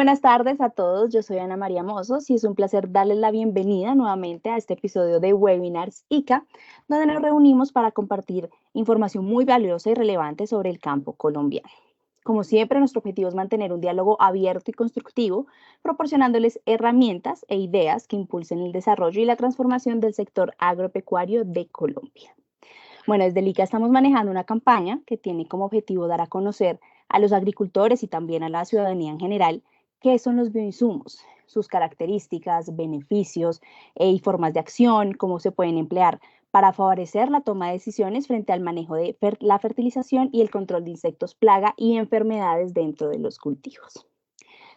buenas tardes a todos, yo soy Ana María Mozos y es un placer darles la bienvenida nuevamente a este episodio de Webinars ICA, donde nos reunimos para compartir información muy valiosa y relevante sobre el campo colombiano. Como siempre, nuestro objetivo es mantener un diálogo abierto y constructivo, proporcionándoles herramientas e ideas que impulsen el desarrollo y la transformación del sector agropecuario de Colombia. Bueno, desde el ICA estamos manejando una campaña que tiene como objetivo dar a conocer a los agricultores y también a la ciudadanía en general qué son los bioinsumos, sus características, beneficios y formas de acción, cómo se pueden emplear para favorecer la toma de decisiones frente al manejo de la fertilización y el control de insectos plaga y enfermedades dentro de los cultivos.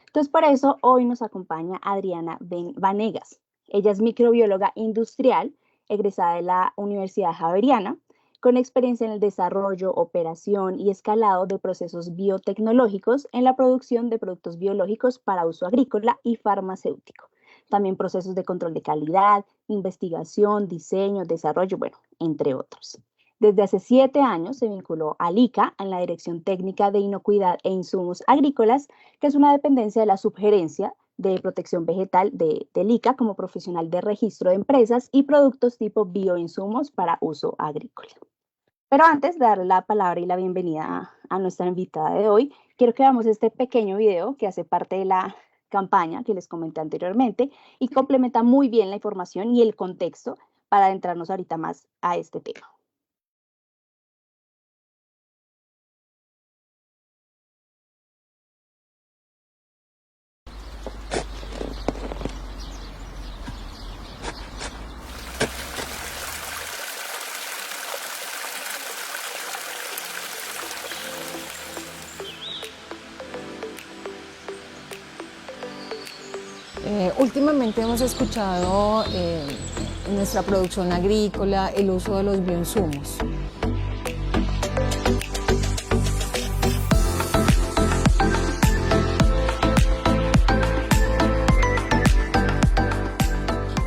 Entonces, por eso hoy nos acompaña Adriana Vanegas. Ella es microbióloga industrial, egresada de la Universidad Javeriana, con experiencia en el desarrollo, operación y escalado de procesos biotecnológicos en la producción de productos biológicos para uso agrícola y farmacéutico. También procesos de control de calidad, investigación, diseño, desarrollo, bueno, entre otros. Desde hace 7 años se vinculó al ICA en la Dirección Técnica de Inocuidad e Insumos Agrícolas, que es una dependencia de la Subgerencia de Protección Vegetal del ICA como profesional de registro de empresas y productos tipo bioinsumos para uso agrícola. Pero antes de darle la palabra y la bienvenida a nuestra invitada de hoy, quiero que veamos este pequeño video que hace parte de la campaña que les comenté anteriormente y complementa muy bien la información y el contexto para adentrarnos ahorita más a este tema. Últimamente hemos escuchado en nuestra producción agrícola el uso de los bioinsumos.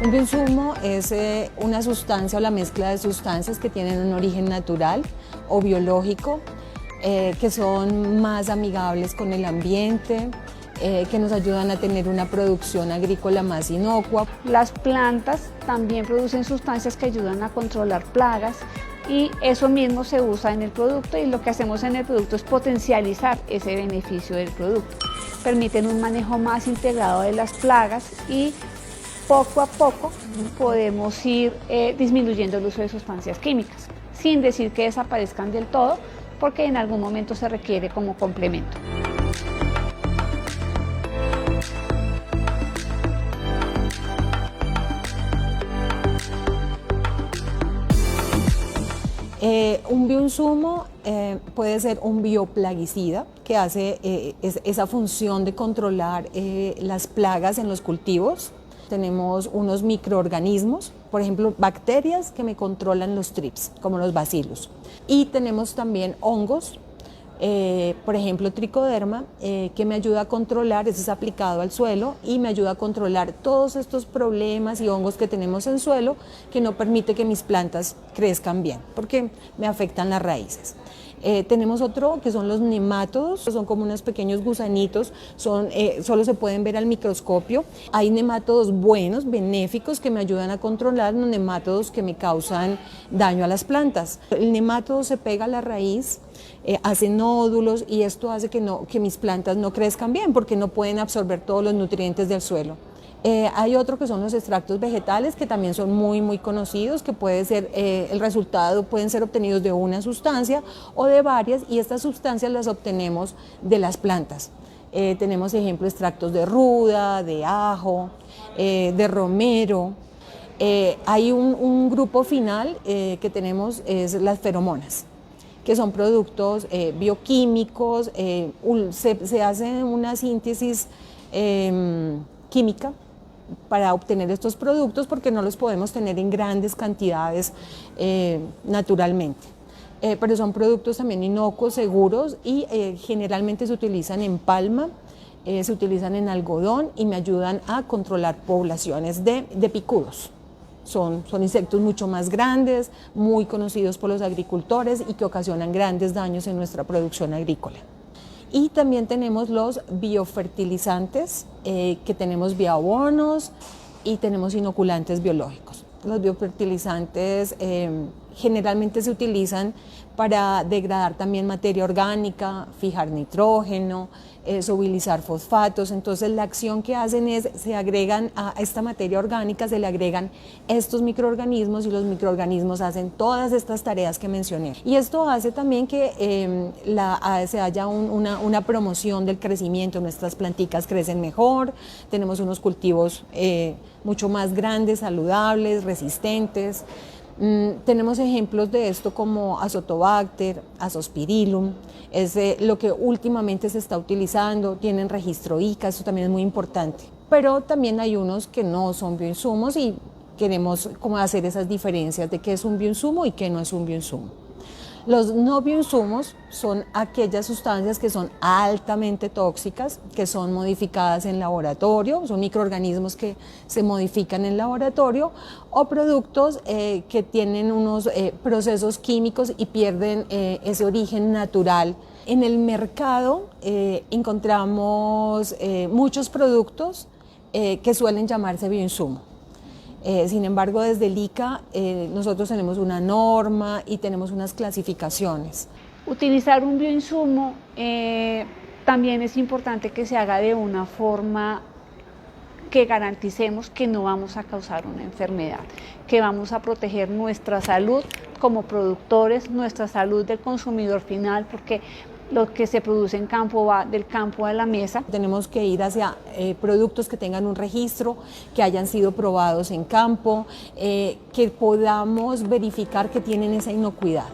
Un bioinsumo es una sustancia o la mezcla de sustancias que tienen un origen natural o biológico, que son más amigables con el ambiente, que nos ayudan a tener una producción agrícola más inocua. Las plantas también producen sustancias que ayudan a controlar plagas y eso mismo se usa en el producto y lo que hacemos en el producto es potencializar ese beneficio del producto. Permiten un manejo más integrado de las plagas y poco a poco podemos ir disminuyendo el uso de sustancias químicas, sin decir que desaparezcan del todo, porque en algún momento se requiere como complemento. Un bioinsumo puede ser un bioplaguicida que hace esa función de controlar las plagas en los cultivos. Tenemos unos microorganismos, por ejemplo, bacterias que me controlan los trips, como los bacilos. Y tenemos también hongos, por ejemplo, tricoderma, que me ayuda a controlar, ese es aplicado al suelo y me ayuda a controlar todos estos problemas y hongos que tenemos en suelo que no permite que mis plantas crezcan bien, porque me afectan las raíces. Tenemos otro que son los nemátodos, son como unos pequeños gusanitos, solo se pueden ver al microscopio. Hay nemátodos buenos, benéficos, que me ayudan a controlar los nemátodos que me causan daño a las plantas. El nemátodo se pega a la raíz, hace nódulos y esto hace que mis plantas no crezcan bien porque no pueden absorber todos los nutrientes del suelo. Hay otro que son los extractos vegetales que también son muy conocidos, que puede ser, el resultado pueden ser obtenidos de una sustancia o de varias y estas sustancias las obtenemos de las plantas. Tenemos ejemplo extractos de ruda, de ajo, de romero. Hay un grupo final que tenemos, es las feromonas, que son productos bioquímicos, se hace una síntesis química para obtener estos productos porque no los podemos tener en grandes cantidades naturalmente. Pero son productos también inocuos, seguros y generalmente se utilizan en palma, se utilizan en algodón y me ayudan a controlar poblaciones de picudos. Son insectos mucho más grandes, muy conocidos por los agricultores y que ocasionan grandes daños en nuestra producción agrícola. Y también tenemos los biofertilizantes, que tenemos bioabonos y tenemos inoculantes biológicos. Los biofertilizantes generalmente se utilizan para degradar también materia orgánica, fijar nitrógeno, solubilizar fosfatos. Entonces la acción que hacen es, se agregan a esta materia orgánica, se le agregan estos microorganismos y los microorganismos hacen todas estas tareas que mencioné. Y esto hace también que se haya una promoción del crecimiento. Nuestras planticas crecen mejor, tenemos unos cultivos mucho más grandes, saludables, resistentes. Tenemos ejemplos de esto como Azotobacter, Azospirillum, es lo que últimamente se está utilizando, tienen registro ICA, eso también es muy importante. Pero también hay unos que no son bioinsumos y queremos como hacer esas diferencias de qué es un bioinsumo y qué no es un bioinsumo. Los no bioinsumos son aquellas sustancias que son altamente tóxicas, que son modificadas en laboratorio, son microorganismos que se modifican en laboratorio, o productos que tienen unos procesos químicos y pierden ese origen natural. En el mercado encontramos muchos productos que suelen llamarse bioinsumo. Sin embargo, desde el ICA nosotros tenemos una norma y tenemos unas clasificaciones. Utilizar un bioinsumo también es importante que se haga de una forma que garanticemos que no vamos a causar una enfermedad, que vamos a proteger nuestra salud como productores, nuestra salud del consumidor final, porque lo que se produce en campo va del campo a la mesa. Tenemos que ir hacia productos que tengan un registro, que hayan sido probados en campo, que podamos verificar que tienen esa inocuidad.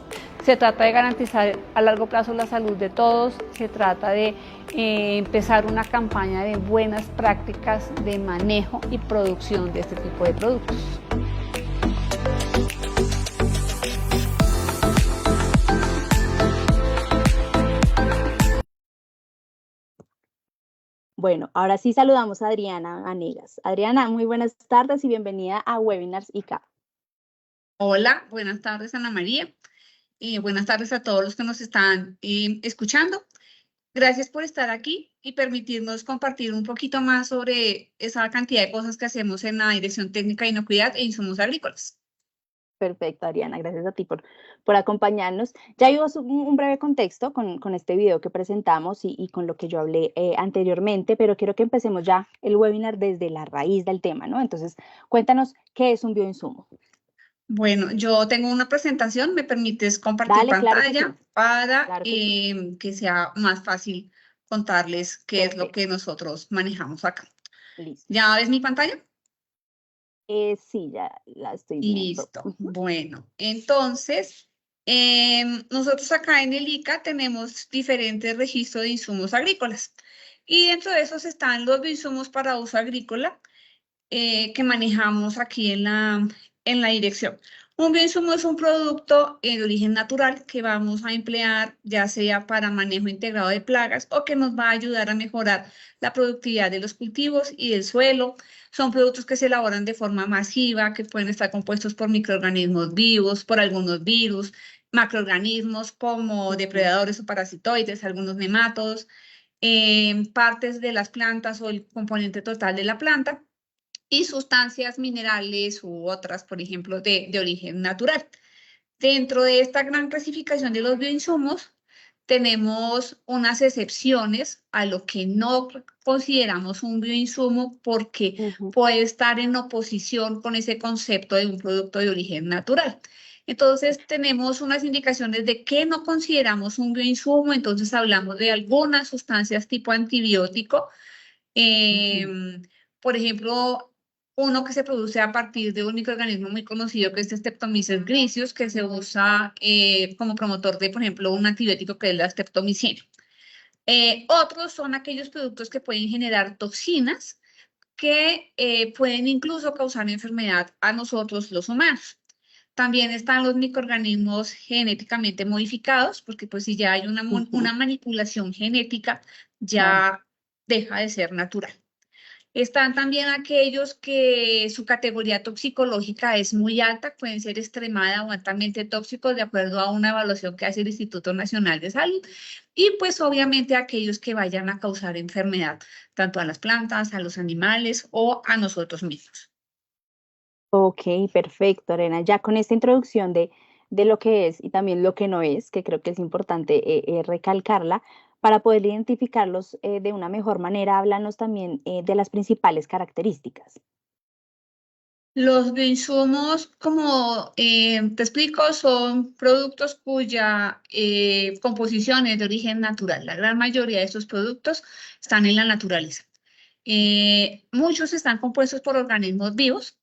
Se trata de garantizar a largo plazo la salud de todos, se trata de empezar una campaña de buenas prácticas de manejo y producción de este tipo de productos. Bueno, ahora sí saludamos a Adriana Vanegas. Adriana, muy buenas tardes y bienvenida a Webinars ICA. Hola, buenas tardes, Ana María. Buenas tardes a todos los que nos están escuchando. Gracias por estar aquí y permitirnos compartir un poquito más sobre esa cantidad de cosas que hacemos en la Dirección Técnica de Inocuidad e Insumos Agrícolas. Perfecto, Adriana, gracias a ti por acompañarnos. Ya vimos un breve contexto con este video que presentamos y con lo que yo hablé anteriormente, pero quiero que empecemos ya el webinar desde la raíz del tema, ¿no? Entonces, cuéntanos qué es un bioinsumo. Bueno, yo tengo una presentación, ¿me permites compartir Dale, claro que pantalla sí. para Claro que sí. que sea más fácil contarles qué es lo Perfecto. que nosotros manejamos acá? Listo. ¿Ya ves mi pantalla? Sí, ya la estoy viendo. Listo. Bueno, entonces, nosotros acá en el ICA tenemos diferentes registros de insumos agrícolas y dentro de esos están los bioinsumos para uso agrícola que manejamos aquí en la dirección. Un bioinsumo es un producto de origen natural que vamos a emplear ya sea para manejo integrado de plagas o que nos va a ayudar a mejorar la productividad de los cultivos y del suelo. Son productos que se elaboran de forma masiva, que pueden estar compuestos por microorganismos vivos, por algunos virus, macroorganismos como depredadores o parasitoides, algunos nematodos, partes de las plantas o el componente total de la planta y sustancias minerales u otras, por ejemplo, de origen natural. Dentro de esta gran clasificación de los bioinsumos, tenemos unas excepciones a lo que no consideramos un bioinsumo porque puede estar en oposición con ese concepto de un producto de origen natural. Entonces, tenemos unas indicaciones de qué no consideramos un bioinsumo, entonces hablamos de algunas sustancias tipo antibiótico, por ejemplo, uno que se produce a partir de un microorganismo muy conocido que es Streptomyces griseus, que se usa como promotor de, por ejemplo, un antibiótico que es la streptomicina. Otros son aquellos productos que pueden generar toxinas que pueden incluso causar enfermedad a nosotros los humanos. También están los microorganismos genéticamente modificados, porque pues si ya hay una manipulación genética, ya deja de ser natural. Están también aquellos que su categoría toxicológica es muy alta, pueden ser extremada o altamente tóxicos de acuerdo a una evaluación que hace el Instituto Nacional de Salud. Y pues obviamente aquellos que vayan a causar enfermedad, tanto a las plantas, a los animales o a nosotros mismos. Ok, perfecto, Arena. Ya con esta introducción de lo que es y también lo que no es, que creo que es importante recalcarla, para poder identificarlos de una mejor manera, háblanos también de las principales características. Los bioinsumos, como te explico, son productos cuya composición es de origen natural. La gran mayoría de estos productos están en la naturaleza. Muchos están compuestos por organismos vivos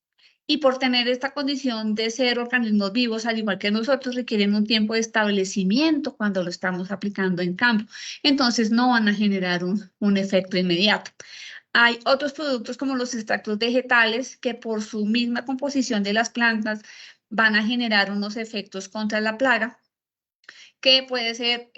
y por tener esta condición de ser organismos vivos, al igual que nosotros, requieren un tiempo de establecimiento cuando lo estamos aplicando en campo. Entonces no van a generar un efecto inmediato. Hay otros productos como los extractos vegetales que por su misma composición de las plantas van a generar unos efectos contra la plaga, que puede ser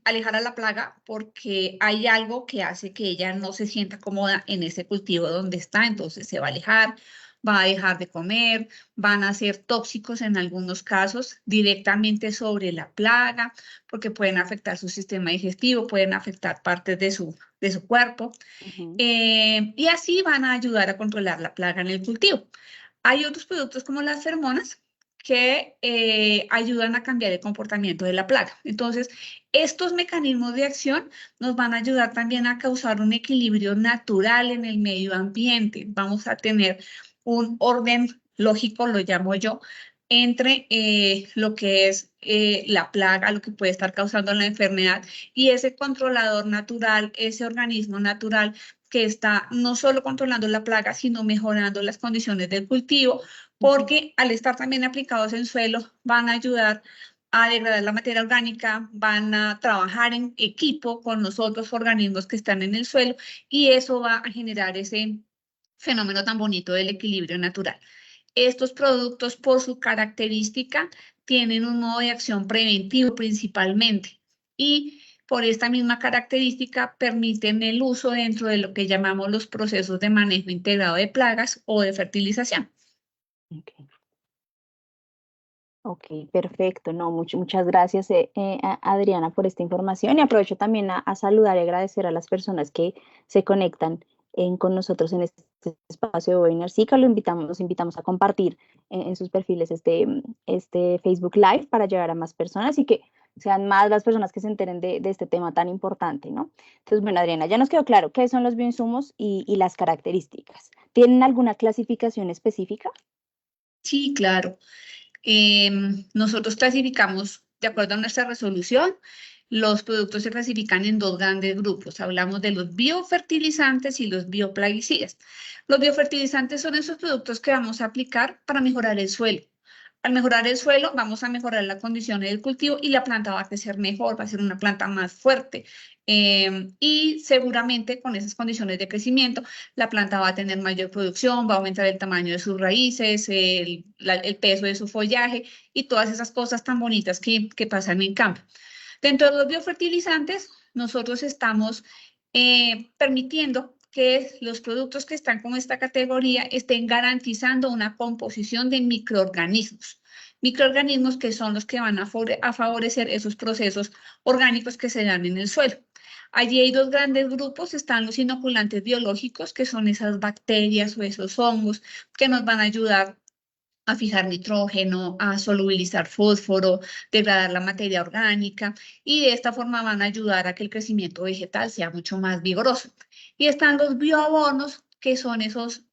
alejar a la plaga porque hay algo que hace que ella no se sienta cómoda en ese cultivo donde está, entonces se va a alejar, va a dejar de comer, van a ser tóxicos en algunos casos directamente sobre la plaga, porque pueden afectar su sistema digestivo, pueden afectar partes de su cuerpo, Ujú. y así van a ayudar a controlar la plaga en el cultivo. Hay otros productos como las feromonas que ayudan a cambiar el comportamiento de la plaga. Entonces, estos mecanismos de acción nos van a ayudar también a causar un equilibrio natural en el medio ambiente. Vamos a tener un orden lógico, lo llamo yo, entre lo que es la plaga, lo que puede estar causando la enfermedad y ese controlador natural, ese organismo natural que está no solo controlando la plaga, sino mejorando las condiciones del cultivo, Ujú. porque al estar también aplicados en suelo, van a ayudar a degradar la materia orgánica, van a trabajar en equipo con los otros organismos que están en el suelo y eso va a generar ese fenómeno tan bonito del equilibrio natural. Estos productos, por su característica, tienen un modo de acción preventivo principalmente y por esta misma característica permiten el uso dentro de lo que llamamos los procesos de manejo integrado de plagas o de fertilización. Ok. Ok, perfecto. No, muchas gracias, Adriana, por esta información. Y aprovecho también a saludar y agradecer a las personas que se conectan con nosotros en este espacio de webinar. Sí, que los invitamos a compartir en sus perfiles este Facebook Live para llegar a más personas y que sean más las personas que se enteren de este tema tan importante, ¿no? Entonces, bueno, Adriana, ya nos quedó claro qué son los bioinsumos y las características. ¿Tienen alguna clasificación específica? Sí, claro. Nosotros clasificamos, de acuerdo a nuestra resolución, los productos se clasifican en dos grandes grupos. Hablamos de los biofertilizantes y los bioplaguicidas. Los biofertilizantes son esos productos que vamos a aplicar para mejorar el suelo. Al mejorar el suelo, vamos a mejorar las condiciones del cultivo y la planta va a crecer mejor, va a ser una planta más fuerte. Y seguramente con esas condiciones de crecimiento, la planta va a tener mayor producción, va a aumentar el tamaño de sus raíces, el peso de su follaje y todas esas cosas tan bonitas que pasan en campo. Dentro de los biofertilizantes, nosotros estamos permitiendo que los productos que están con esta categoría estén garantizando una composición de microorganismos. Microorganismos que son los que van a favorecer esos procesos orgánicos que se dan en el suelo. Allí hay dos grandes grupos, están los inoculantes biológicos, que son esas bacterias o esos hongos que nos van a ayudar a fijar nitrógeno, a solubilizar fósforo, degradar la materia orgánica y de esta forma van a ayudar a que el crecimiento vegetal sea mucho más vigoroso. Y están los bioabonos, que son esos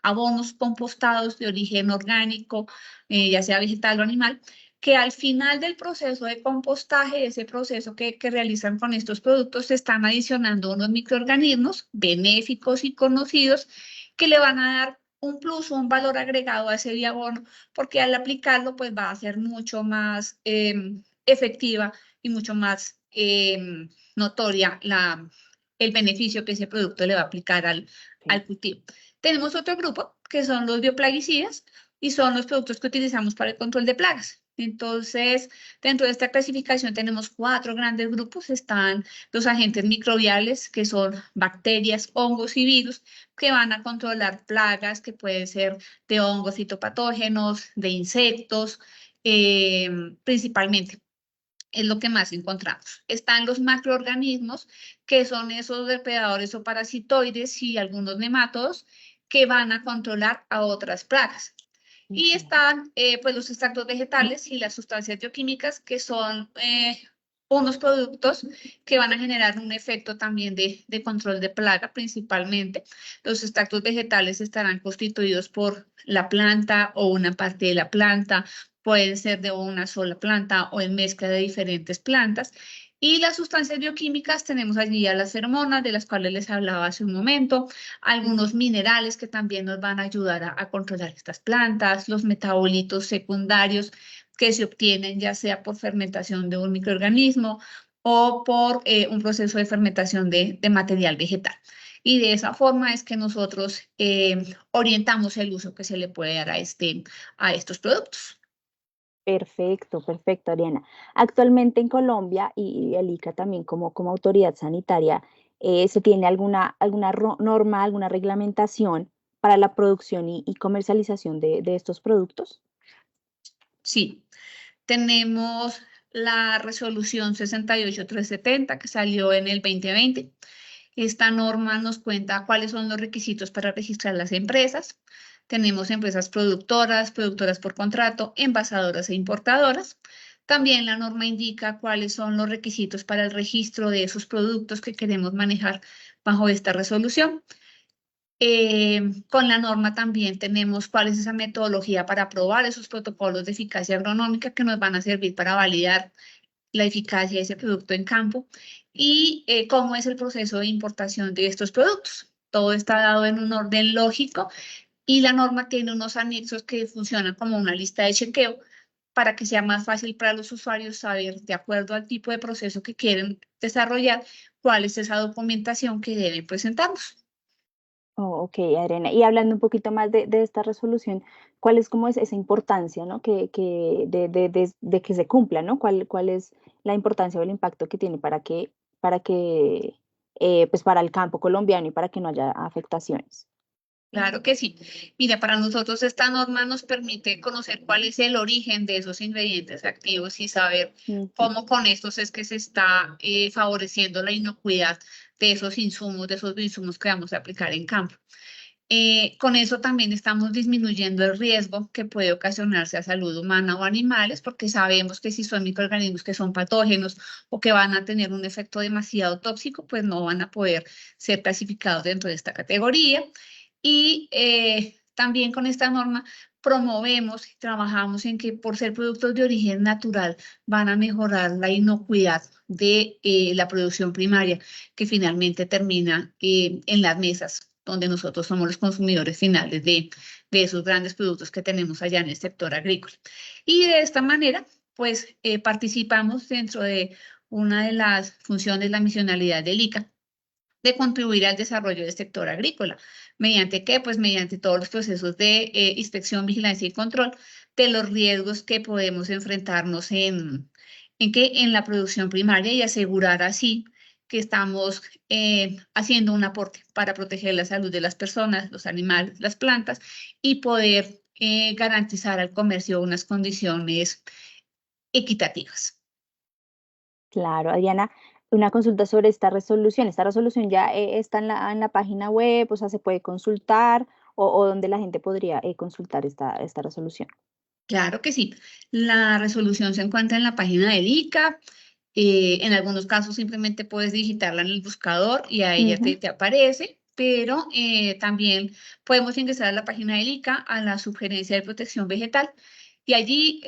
abonos compostados de origen orgánico, ya sea vegetal o animal, que al final del proceso de compostaje, ese proceso que realizan con estos productos, se están adicionando unos microorganismos benéficos y conocidos que le van a dar un plus, un valor agregado a ese bioabono, porque al aplicarlo pues va a ser mucho más efectiva y mucho más notoria el beneficio que ese producto le va a aplicar Ok. al cultivo. Tenemos otro grupo que son los bioplaguicidas y son los productos que utilizamos para el control de plagas. Entonces, dentro de esta clasificación tenemos 4 grandes grupos. Están los agentes microbiales, que son bacterias, hongos y virus, que van a controlar plagas que pueden ser de hongos fitopatógenos, de insectos, principalmente. Es lo que más encontramos. Están los macroorganismos, que son esos depredadores o parasitoides y algunos nemátodos que van a controlar a otras plagas. Y están pues los extractos vegetales y las sustancias bioquímicas, que son unos productos que van a generar un efecto también de control de plaga principalmente. Los extractos vegetales estarán constituidos por la planta o una parte de la planta, pueden ser de una sola planta o en mezcla de diferentes plantas. Y las sustancias bioquímicas, tenemos allí a las feromonas, de las cuales les hablaba hace un momento, algunos minerales que también nos van a ayudar a controlar estas plantas, los metabolitos secundarios que se obtienen ya sea por fermentación de un microorganismo o por un proceso de fermentación de material vegetal. Y de esa forma es que nosotros orientamos el uso que se le puede dar a estos productos. Perfecto, perfecto, Ariana. Actualmente en Colombia y el ICA también como autoridad sanitaria, ¿se tiene alguna norma, alguna reglamentación para la producción y comercialización de estos productos? Sí, tenemos la resolución 68370 que salió en el 2020. Esta norma nos cuenta cuáles son los requisitos para registrar las empresas. Tenemos empresas productoras, productoras por contrato, envasadoras e importadoras. También la norma indica cuáles son los requisitos para el registro de esos productos que queremos manejar bajo esta resolución. Con la norma también tenemos cuál es esa metodología para aprobar esos protocolos de eficacia agronómica que nos van a servir para validar la eficacia de ese producto en campo y cómo es el proceso de importación de estos productos. Todo está dado en un orden lógico y la norma tiene unos anexos que funcionan como una lista de chequeo para que sea más fácil para los usuarios saber, de acuerdo al tipo de proceso que quieren desarrollar, cuál es esa documentación que deben presentarnos. Oh, ok, Adriana. Y hablando un poquito más de esta resolución, ¿cuál es como esa importancia, ¿no? De que se cumpla, ¿no? ¿Cuál es la importancia o el impacto que tiene pues para el campo colombiano y para que no haya afectaciones? Claro que sí. Mira, para nosotros esta norma nos permite conocer cuál es el origen de esos ingredientes activos y saber Ujú. cómo con estos es que se está favoreciendo la inocuidad de esos insumos, de esos insumos que vamos a aplicar en campo. Con eso también estamos disminuyendo el riesgo que puede ocasionarse a salud humana o animales, porque sabemos que si son microorganismos que son patógenos o que van a tener un efecto demasiado tóxico, pues no van a poder ser clasificados dentro de esta categoría. Y también con esta norma promovemos y trabajamos en que por ser productos de origen natural van a mejorar la inocuidad de la producción primaria que finalmente termina en las mesas donde nosotros somos los consumidores finales de esos grandes productos que tenemos allá en el sector agrícola. Y de esta manera, pues participamos dentro de una de las funciones, la misionalidad del ICA, de contribuir al desarrollo del sector agrícola. ¿Mediante qué? Pues mediante todos los procesos de inspección, vigilancia y control de los riesgos que podemos enfrentarnos en la producción primaria y asegurar así que estamos haciendo un aporte para proteger la salud de las personas, los animales, las plantas y poder garantizar al comercio unas condiciones equitativas. Claro, Adriana, una consulta sobre esta resolución. Esta resolución ya está en la página web, o sea, se puede consultar o donde la gente podría consultar esta resolución. Claro que sí. La resolución se encuentra en la página del ICA. En algunos casos simplemente puedes digitarla en el buscador y ahí ya te aparece, pero también podemos ingresar a la página del ICA, a la sugerencia de protección vegetal, y allí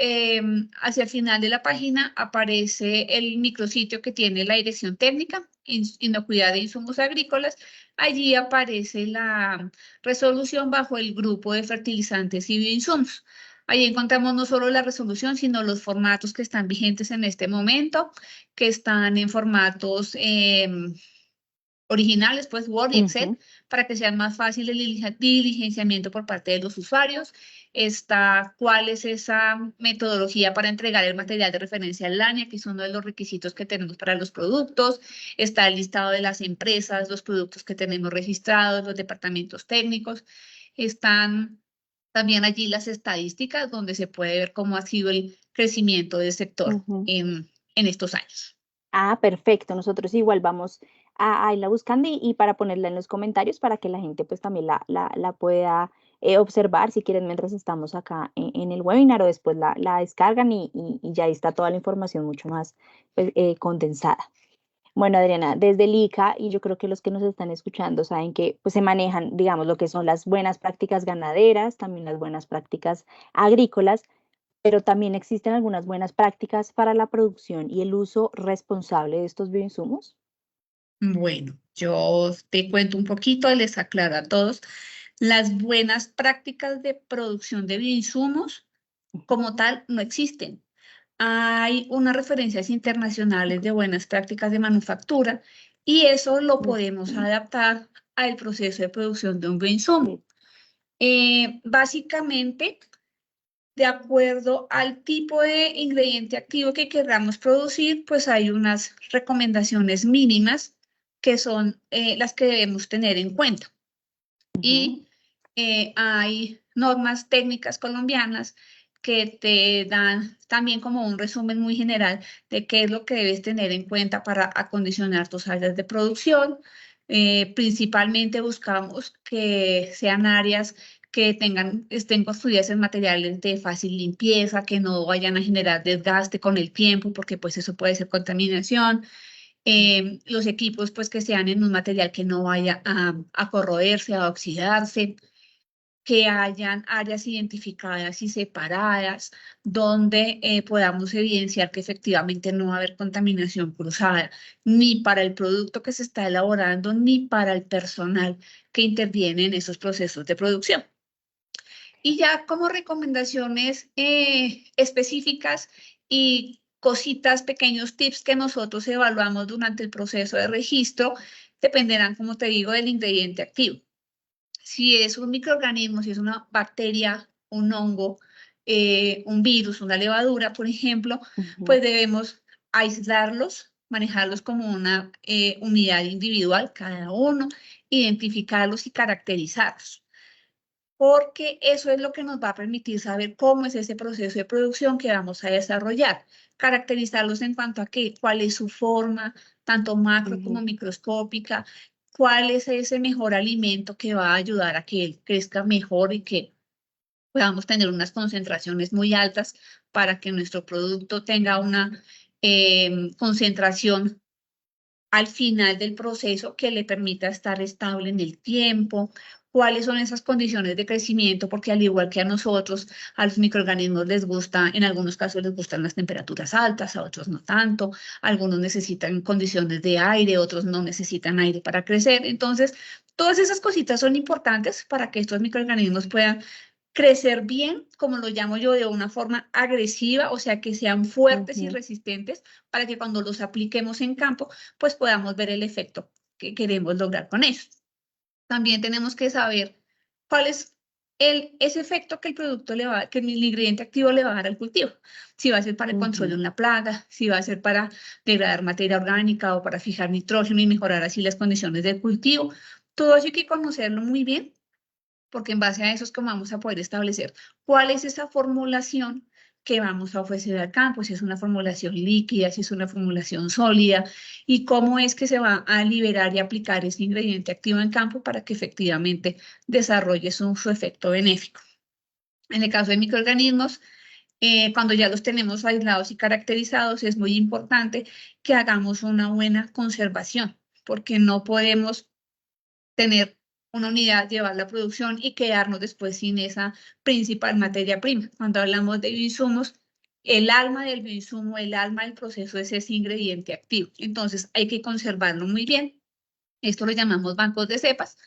hacia el final de la página aparece el micrositio que tiene la dirección técnica, inocuidad de insumos agrícolas. Allí aparece la resolución bajo el grupo de fertilizantes y bioinsumos. Ahí encontramos no solo la resolución, sino los formatos que están vigentes en este momento, que están en formatos originales, pues Word y Excel, para que sea más fácil el diligenciamiento por parte de los usuarios. Está cuál es esa metodología para entregar el material de referencia al ANIA, que es uno de los requisitos que tenemos para los productos. Está el listado de las empresas, los productos que tenemos registrados, los departamentos técnicos. Están también allí las estadísticas donde se puede ver cómo ha sido el crecimiento del sector en estos años. Ah, perfecto. Nosotros igual vamos a irla buscando y para ponerla en los comentarios para que la gente pues también la pueda observar si quieren mientras estamos acá en el webinar o después la descargan y ya ahí está toda la información mucho más pues, condensada. Bueno, Adriana, desde el ICA, y yo creo que los que nos están escuchando saben que pues, se manejan, digamos, lo que son las buenas prácticas ganaderas, también las buenas prácticas agrícolas, pero también existen algunas buenas prácticas para la producción y el uso responsable de estos bioinsumos. Bueno, yo te cuento un poquito, les aclaro a todos. Las buenas prácticas de producción de bioinsumos como tal no existen. Hay unas referencias internacionales de buenas prácticas de manufactura y eso lo podemos adaptar al proceso de producción de un bioinsumo. Básicamente, de acuerdo al tipo de ingrediente activo que queramos producir, pues hay unas recomendaciones mínimas que son las que debemos tener en cuenta. Y hay normas técnicas colombianas que te dan también como un resumen muy general de qué es lo que debes tener en cuenta para acondicionar tus áreas de producción. Principalmente buscamos que sean áreas que estén construidas en materiales de fácil limpieza, que no vayan a generar desgaste con el tiempo, porque pues eso puede ser contaminación. Los equipos pues que sean en un material que no vaya a corroerse, a oxidarse, que hayan áreas identificadas y separadas donde podamos evidenciar que efectivamente no va a haber contaminación cruzada, ni para el producto que se está elaborando, ni para el personal que interviene en esos procesos de producción. Y ya como recomendaciones específicas y cositas, pequeños tips que nosotros evaluamos durante el proceso de registro, dependerán, como te digo, del ingrediente activo. Si es un microorganismo, si es una bacteria, un hongo, un virus, una levadura, por ejemplo, pues debemos aislarlos, manejarlos como una unidad individual, cada uno, identificarlos y caracterizarlos, porque eso es lo que nos va a permitir saber cómo es ese proceso de producción que vamos a desarrollar. Caracterizarlos en cuanto a qué, cuál es su forma, tanto macro como microscópica, cuál es ese mejor alimento que va a ayudar a que él crezca mejor y que podamos tener unas concentraciones muy altas para que nuestro producto tenga una concentración al final del proceso que le permita estar estable en el tiempo, cuáles son esas condiciones de crecimiento, porque al igual que a nosotros, a los microorganismos les gusta, en algunos casos les gustan las temperaturas altas, a otros no tanto, algunos necesitan condiciones de aire, otros no necesitan aire para crecer. Entonces, todas esas cositas son importantes para que estos microorganismos puedan crecer bien, como lo llamo yo, de una forma agresiva, o sea, que sean fuertes y resistentes para que cuando los apliquemos en campo, pues podamos ver el efecto que queremos lograr con ellos. También tenemos que saber cuál es ese efecto que el producto le va, que el ingrediente activo le va a dar al cultivo. Si va a ser para el control de una plaga, si va a ser para degradar materia orgánica o para fijar nitrógeno y mejorar así las condiciones del cultivo. Todo eso hay que conocerlo muy bien, porque en base a eso es que vamos a poder establecer cuál es esa formulación que vamos a ofrecer al campo, si es una formulación líquida, si es una formulación sólida, y cómo es que se va a liberar y aplicar ese ingrediente activo en campo para que efectivamente desarrolle su efecto benéfico. En el caso de microorganismos, cuando ya los tenemos aislados y caracterizados, es muy importante que hagamos una buena conservación, porque no podemos tener una unidad, llevar la producción y quedarnos después sin esa principal materia prima. Cuando hablamos de bioinsumos, el alma del bioinsumo, el alma del proceso es ese ingrediente activo. Entonces hay que conservarlo muy bien. Esto lo llamamos bancos de cepas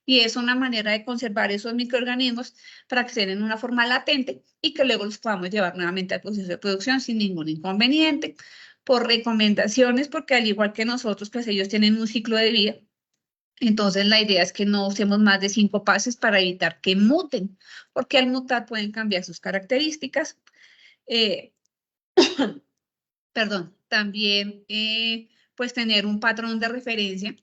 y es una manera de conservar esos microorganismos para que estén en una forma latente y que luego los podamos llevar nuevamente al proceso de producción sin ningún inconveniente. Por recomendaciones, porque al igual que nosotros, pues ellos tienen un ciclo de vida Entonces, la idea es que no usemos más de 5 pases para evitar que muten, porque al mutar pueden cambiar sus características. Eh, perdón, también pues tener un patrón de referencia,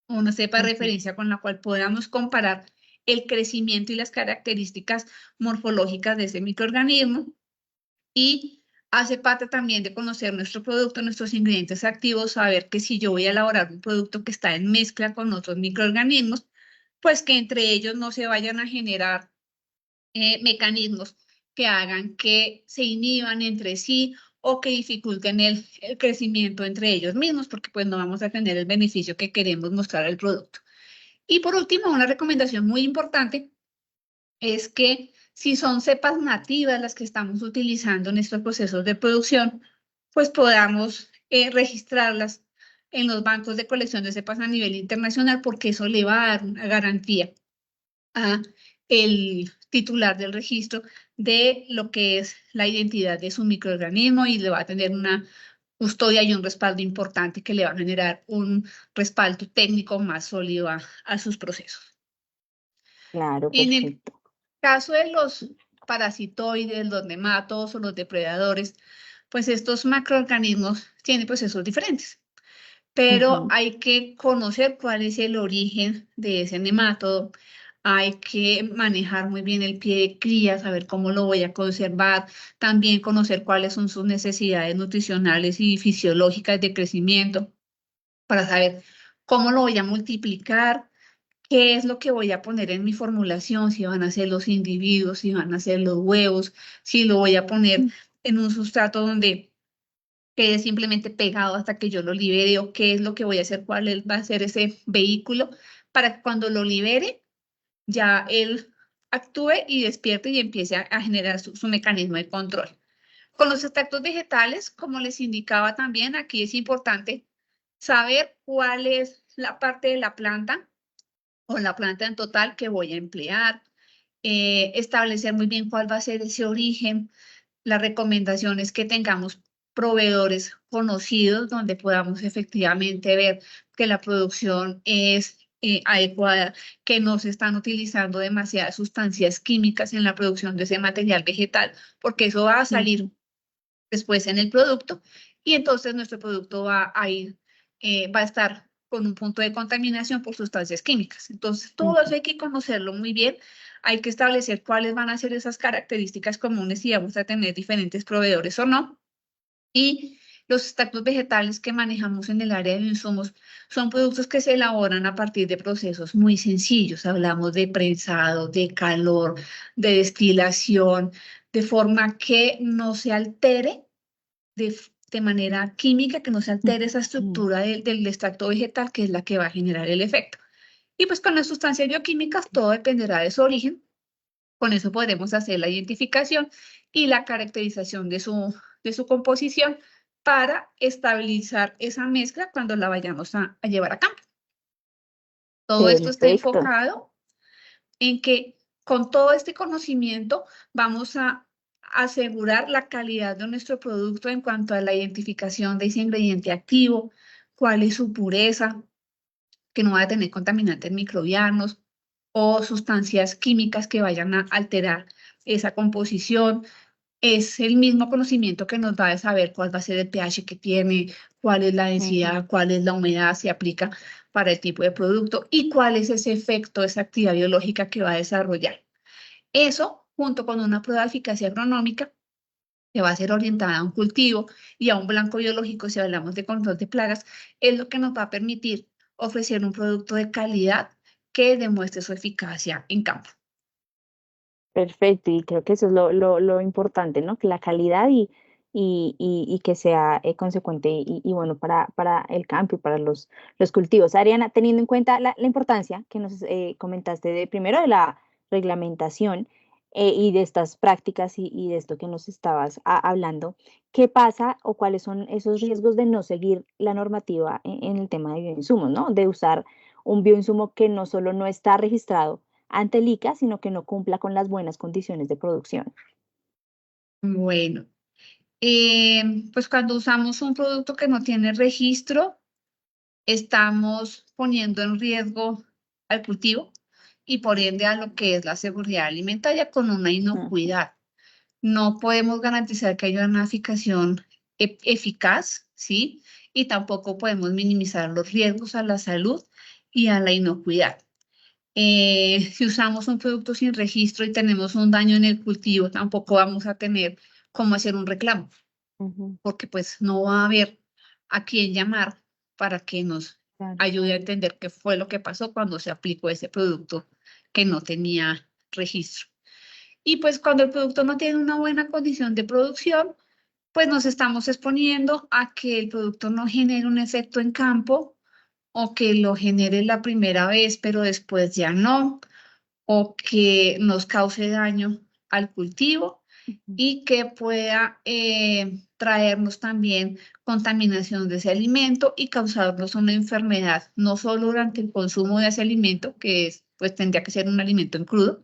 una cepa de Ujú. referencia con la cual podamos comparar el crecimiento y las características morfológicas de ese microorganismo. Y hace parte también de conocer nuestro producto, nuestros ingredientes activos, saber que si yo voy a elaborar un producto que está en mezcla con otros microorganismos, pues que entre ellos no se vayan a generar mecanismos que hagan que se inhiban entre sí o que dificulten el crecimiento entre ellos mismos, porque pues no vamos a tener el beneficio que queremos mostrar al producto. Y por último, una recomendación muy importante es que si son cepas nativas las que estamos utilizando en estos procesos de producción, pues podamos registrarlas en los bancos de colección de cepas a nivel internacional, porque eso le va a dar una garantía a el titular del registro de lo que es la identidad de su microorganismo y le va a tener una custodia y un respaldo importante que le va a generar un respaldo técnico más sólido a sus procesos. Claro, En el perfecto. caso de los parasitoides, los nematodos o los depredadores, pues estos macroorganismos tienen procesos diferentes, pero Ujú. hay que conocer cuál es el origen de ese nemátodo, hay que manejar muy bien el pie de cría, saber cómo lo voy a conservar, también conocer cuáles son sus necesidades nutricionales y fisiológicas de crecimiento para saber cómo lo voy a multiplicar, qué es lo que voy a poner en mi formulación, si van a ser los individuos, si van a ser los huevos, si lo voy a poner en un sustrato donde quede simplemente pegado hasta que yo lo libere o qué es lo que voy a hacer, va a ser ese vehículo para que cuando lo libere ya él actúe y despierte y empiece a generar su mecanismo de control. Con los extractos vegetales, como les indicaba también, aquí es importante saber cuál es la parte de la planta o la planta en total que voy a emplear, establecer muy bien cuál va a ser ese origen. La recomendación es que tengamos proveedores conocidos donde podamos efectivamente ver que la producción es adecuada, que no se están utilizando demasiadas sustancias químicas en la producción de ese material vegetal, porque eso va a salir Ujú. después en el producto y entonces nuestro producto va a ir, va a estar con un punto de contaminación por sustancias químicas. Entonces, todo Ujú. eso hay que conocerlo muy bien, hay que establecer cuáles van a ser esas características comunes si vamos a tener diferentes proveedores o no. Y los extractos vegetales que manejamos en el área de insumos son productos que se elaboran a partir de procesos muy sencillos. Hablamos de prensado, de calor, de destilación, de forma que no se altere de manera química, que no se altere esa Ujú. estructura del extracto vegetal, que es la que va a generar el efecto. Y pues con las sustancias bioquímicas todo dependerá de su origen. Con eso podremos hacer la identificación y la caracterización de su composición para estabilizar esa mezcla cuando la vayamos a llevar a campo. Todo esto está Perfecto. enfocado en que con todo este conocimiento vamos a asegurar la calidad de nuestro producto en cuanto a la identificación de ese ingrediente activo, cuál es su pureza, que no va a tener contaminantes microbianos o sustancias químicas que vayan a alterar esa composición. Es el mismo conocimiento que nos va a saber cuál va a ser el pH que tiene, cuál es la Ujú. densidad, cuál es la humedad, se aplica para el tipo de producto y cuál es ese efecto, esa actividad biológica que va a desarrollar. Eso, junto con una prueba de eficacia agronómica, que va a ser orientada a un cultivo y a un blanco biológico, si hablamos de control de plagas, es lo que nos va a permitir ofrecer un producto de calidad que demuestre su eficacia en campo. Perfecto, y creo que eso es lo importante, ¿no? Que la calidad y que sea consecuente y bueno para el campo y para los cultivos. Ariana, teniendo en cuenta la importancia que nos comentaste de primero de la reglamentación y de estas prácticas y de esto que nos estabas hablando, ¿qué pasa o cuáles son esos riesgos de no seguir la normativa en el tema de bioinsumos, ¿no? De usar un bioinsumo que no solo no está registrado ante el ICA, sino que no cumpla con las buenas condiciones de producción. Bueno, pues cuando usamos un producto que no tiene registro, estamos poniendo en riesgo al cultivo y por ende a lo que es la seguridad alimentaria con una inocuidad. No podemos garantizar que haya una eficacia eficaz, ¿sí? Y tampoco podemos minimizar los riesgos a la salud y a la inocuidad. Si usamos un producto sin registro y tenemos un daño en el cultivo, tampoco vamos a tener cómo hacer un reclamo, porque pues no va a haber a quién llamar para que nos Claro. ayude a entender qué fue lo que pasó cuando se aplicó ese producto que no tenía registro. Y pues cuando el producto no tiene una buena condición de producción, pues nos estamos exponiendo a que el producto no genere un efecto en campo o que lo genere la primera vez, pero después ya no, o que nos cause daño al cultivo y que pueda traernos también contaminación de ese alimento y causarnos una enfermedad, no solo durante el consumo de ese alimento, que es, pues tendría que ser un alimento en crudo,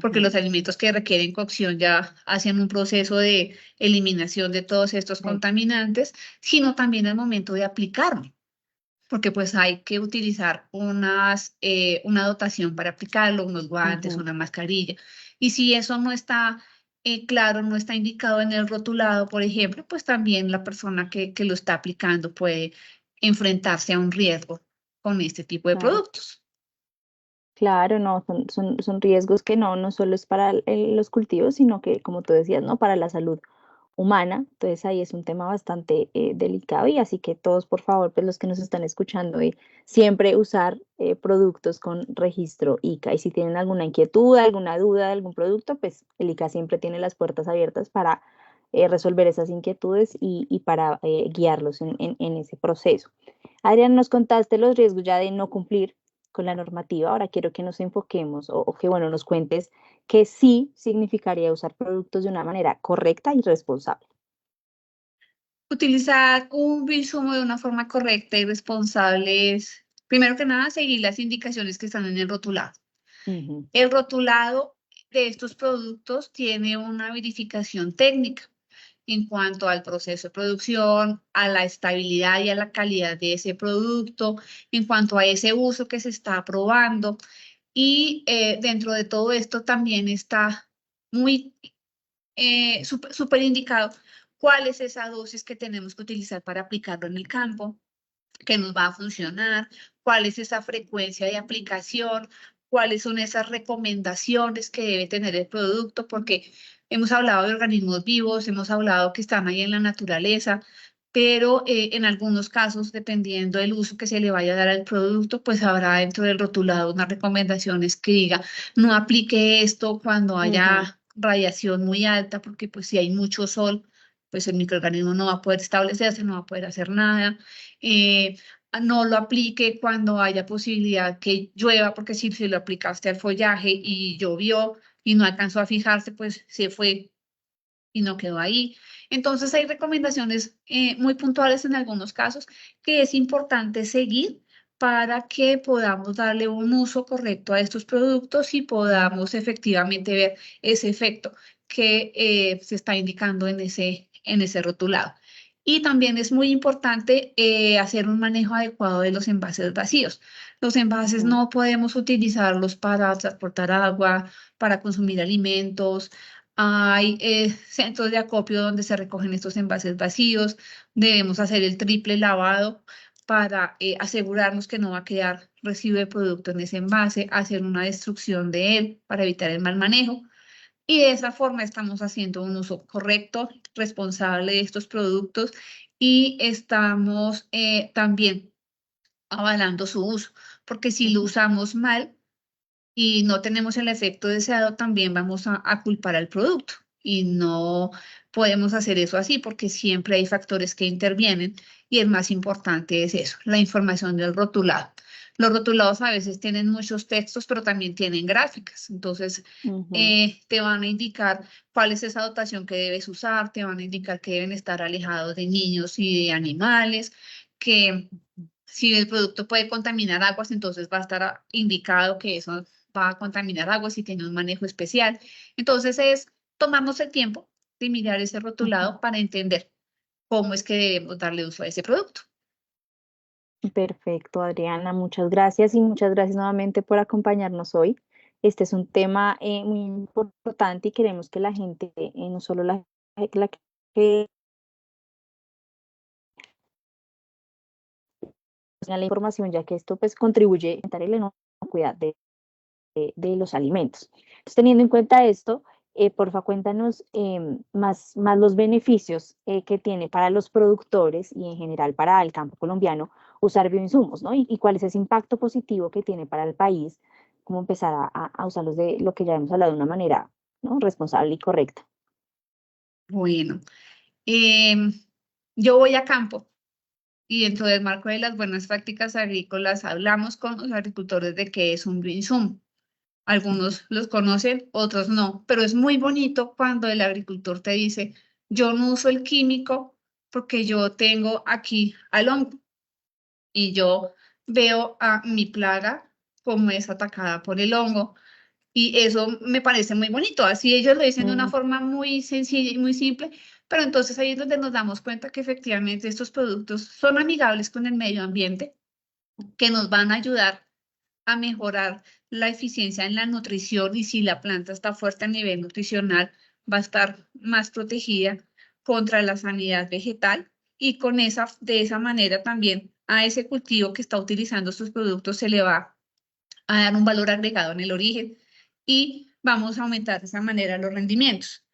porque los alimentos que requieren cocción ya hacen un proceso de eliminación de todos estos contaminantes, sino también al momento de aplicarlo, porque pues hay que utilizar una dotación para aplicarlo, unos guantes, una mascarilla. Y si eso no está claro, no está indicado en el rotulado, por ejemplo, pues también la persona que lo está aplicando puede enfrentarse a un riesgo con este tipo de Claro. productos. Claro, no, son riesgos que no solo es para los cultivos, sino que, como tú decías, ¿no? Para la salud humana. Entonces ahí es un tema bastante delicado y así que todos, por favor, pues los que nos están escuchando, siempre usar productos con registro ICA. Y si tienen alguna inquietud, alguna duda de algún producto, pues el ICA siempre tiene las puertas abiertas para resolver esas inquietudes y para guiarlos en ese proceso. Adrián, nos contaste los riesgos ya de no cumplir con la normativa. Ahora quiero que nos enfoquemos o que, bueno, nos cuentes qué sí significaría usar productos de una manera correcta y responsable. Utilizar un bioinsumo de una forma correcta y responsable es, primero que nada, seguir las indicaciones que están en el rotulado. Ujú. El rotulado de estos productos tiene una verificación técnica en cuanto al proceso de producción, a la estabilidad y a la calidad de ese producto, en cuanto a ese uso que se está aprobando. Y dentro de todo esto también está muy súper indicado cuál es esa dosis que tenemos que utilizar para aplicarlo en el campo, que nos va a funcionar, cuál es esa frecuencia de aplicación, cuáles son esas recomendaciones que debe tener el producto, porque hemos hablado de organismos vivos, hemos hablado que están ahí en la naturaleza, pero en algunos casos, dependiendo del uso que se le vaya a dar al producto, pues habrá dentro del rotulado unas recomendaciones que diga, no aplique esto cuando haya radiación muy alta, porque pues si hay mucho sol, pues el microorganismo no va a poder establecerse, no va a poder hacer nada. No lo aplique cuando haya posibilidad que llueva, porque si lo aplicaste al follaje y llovió y no alcanzó a fijarse, pues se fue y no quedó ahí. Entonces hay recomendaciones muy puntuales en algunos casos que es importante seguir para que podamos darle un uso correcto a estos productos y podamos efectivamente ver ese efecto que se está indicando en ese rotulado. Y también es muy importante hacer un manejo adecuado de los envases vacíos. Los envases no podemos utilizarlos para transportar agua, para consumir alimentos. Hay centros de acopio donde se recogen estos envases vacíos. Debemos hacer el triple lavado para asegurarnos que no va a quedar residuo de producto en ese envase, hacer una destrucción de él para evitar el mal manejo. Y de esa forma estamos haciendo un uso correcto, responsable de estos productos y estamos también avalando su uso, porque si lo usamos mal y no tenemos el efecto deseado, también vamos a culpar al producto y no podemos hacer eso así porque siempre hay factores que intervienen y el más importante es eso, la información del rotulado. Los rotulados a veces tienen muchos textos, pero también tienen gráficas. Entonces, te van a indicar cuál es esa dotación que debes usar, te van a indicar que deben estar alejados de niños y de animales, que si el producto puede contaminar aguas, entonces va a estar indicado que eso va a contaminar aguas y tiene un manejo especial. Entonces, es tomarnos el tiempo de mirar ese rotulado para entender cómo es que debemos darle uso a ese producto. Perfecto, Adriana, muchas gracias y muchas gracias nuevamente por acompañarnos hoy. Este es un tema muy importante y queremos que la gente, no solo la que tenga la información, ya que esto pues contribuye a aumentar la inocuidad de los alimentos. Entonces, teniendo en cuenta esto, porfa, cuéntanos más los beneficios que tiene para los productores y en general para el campo colombiano usar bioinsumos, ¿no? Y cuál es ese impacto positivo que tiene para el país, cómo empezar a usarlos de lo que ya hemos hablado de una manera, ¿no?, responsable y correcta. Bueno, em, yo voy a campo y dentro del marco de las buenas prácticas agrícolas hablamos con los agricultores de qué es un bioinsumo. Algunos los conocen, otros no, pero es muy bonito cuando el agricultor te dice, yo no uso el químico porque yo tengo aquí al hongo y yo veo a mi plaga como es atacada por el hongo. Y eso me parece muy bonito. Así ellos lo dicen de una Mm, forma muy sencilla y muy simple, pero entonces ahí es donde nos damos cuenta que efectivamente estos productos son amigables con el medio ambiente, que nos van a ayudar a mejorar la eficiencia en la nutrición y si la planta está fuerte a nivel nutricional, va a estar más protegida contra la sanidad vegetal y de esa manera también a ese cultivo que está utilizando estos productos se le va a dar un valor agregado en el origen y vamos a aumentar de esa manera los rendimientos.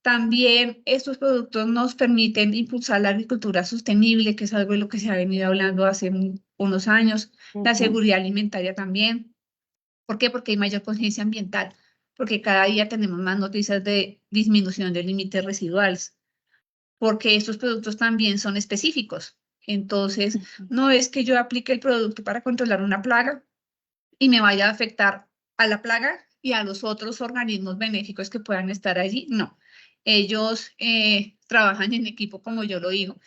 También estos productos nos permiten impulsar la agricultura sostenible, que es algo de lo que se ha venido hablando hace unos años, la ujú. seguridad alimentaria también. ¿Por qué? Porque hay mayor conciencia ambiental, porque cada día tenemos más noticias de disminución de límites residuales, porque estos productos también son específicos. Entonces, no es que yo aplique el producto para controlar una plaga y me vaya a afectar a la plaga y a los otros organismos benéficos que puedan estar allí. No, ellos trabajan en equipo, como yo lo digo,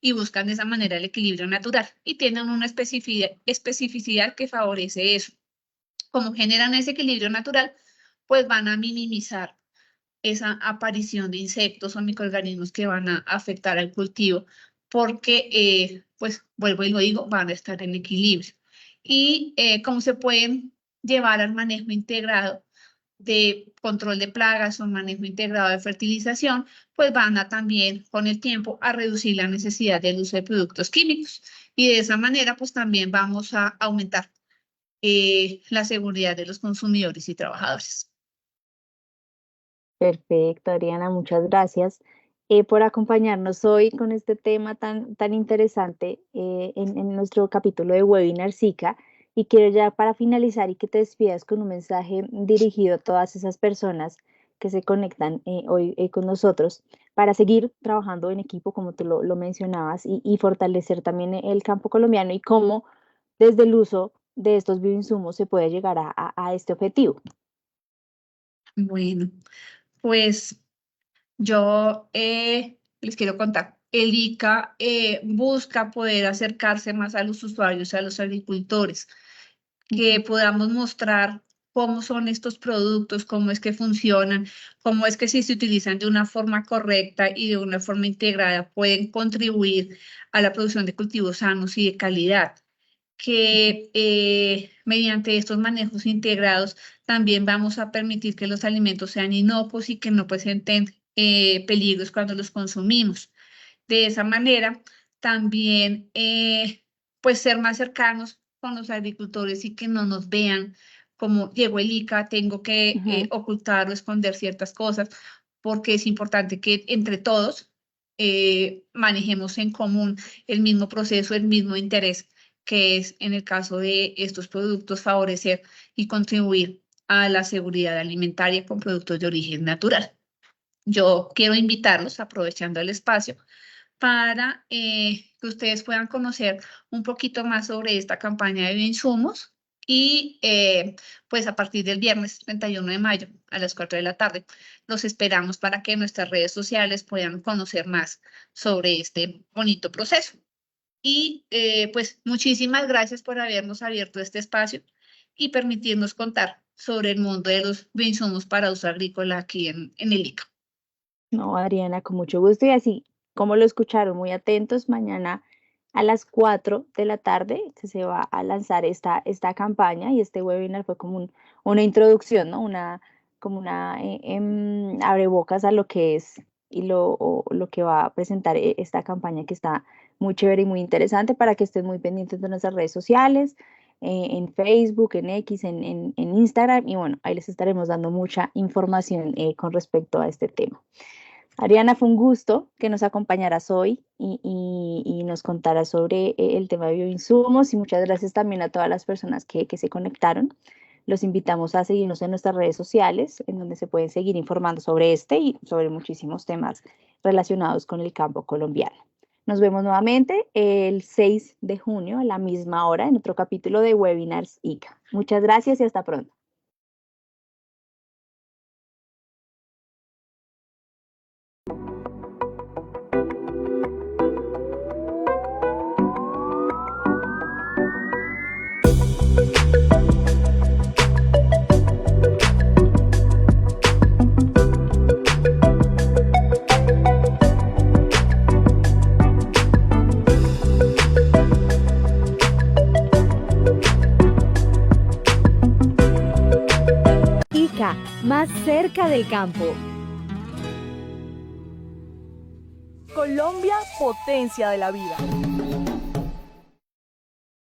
y buscan de esa manera el equilibrio natural y tienen una especificidad que favorece eso. Como generan ese equilibrio natural, pues van a minimizar esa aparición de insectos o microorganismos que van a afectar al cultivo, porque, pues, vuelvo y lo digo, van a estar en equilibrio. Y cómo se pueden llevar al manejo integrado de control de plagas o manejo integrado de fertilización, pues van a también con el tiempo a reducir la necesidad del uso de productos químicos. Y de esa manera, pues también vamos a aumentar la seguridad de los consumidores y trabajadores. Perfecto, Adriana, muchas gracias por acompañarnos hoy con este tema tan interesante en nuestro capítulo de Webinar SICA. Y quiero ya para finalizar y que te despidas con un mensaje dirigido a todas esas personas que se conectan hoy con nosotros para seguir trabajando en equipo, como tú lo mencionabas, y fortalecer también el campo colombiano y cómo desde el uso de estos bioinsumos se puede llegar a este objetivo. Bueno, pues yo les quiero contar. El ICA busca poder acercarse más a los usuarios, a los agricultores, que Ujú. podamos mostrar cómo son estos productos, cómo es que funcionan, cómo es que si se utilizan de una forma correcta y de una forma integrada pueden contribuir a la producción de cultivos sanos y de calidad, Ujú. que mediante estos manejos integrados también vamos a permitir que los alimentos sean inocuos y que no presenten peligros cuando los consumimos. De esa manera, también pues ser más cercanos con los agricultores y que no nos vean como llegó el ICA, tengo que Ujú. ocultar o esconder ciertas cosas, porque es importante que entre todos manejemos en común el mismo proceso, el mismo interés, que es en el caso de estos productos favorecer y contribuir a la seguridad alimentaria con productos de origen natural. Yo quiero invitarlos, aprovechando el espacio, para que ustedes puedan conocer un poquito más sobre esta campaña de bioinsumos y pues a partir del viernes 31 de mayo a las 4 de la tarde los esperamos para que en nuestras redes sociales puedan conocer más sobre este bonito proceso. Y pues muchísimas gracias por habernos abierto este espacio y permitirnos contar sobre el mundo de los bioinsumos para uso agrícola aquí en el ICA. No, Adriana, con mucho gusto y así como lo escucharon muy atentos, mañana A las 4 de la tarde se va a lanzar esta campaña, y este webinar fue como una introducción, ¿no? Como una abrebocas a lo que es y lo que va a presentar esta campaña, que está muy chévere y muy interesante, para que estén muy pendientes de nuestras redes sociales, en Facebook, en X, en Instagram, y bueno, ahí les estaremos dando mucha información con respecto a este tema. Ariana, fue un gusto que nos acompañaras hoy y nos contaras sobre el tema de bioinsumos, y muchas gracias también a todas las personas que se conectaron. Los invitamos a seguirnos en nuestras redes sociales, en donde se pueden seguir informando sobre este y sobre muchísimos temas relacionados con el campo colombiano. Nos vemos nuevamente el 6 de junio a la misma hora en otro capítulo de Webinars ICA. Muchas gracias y hasta pronto. ICA, más cerca del campo. Colombia, potencia de la vida.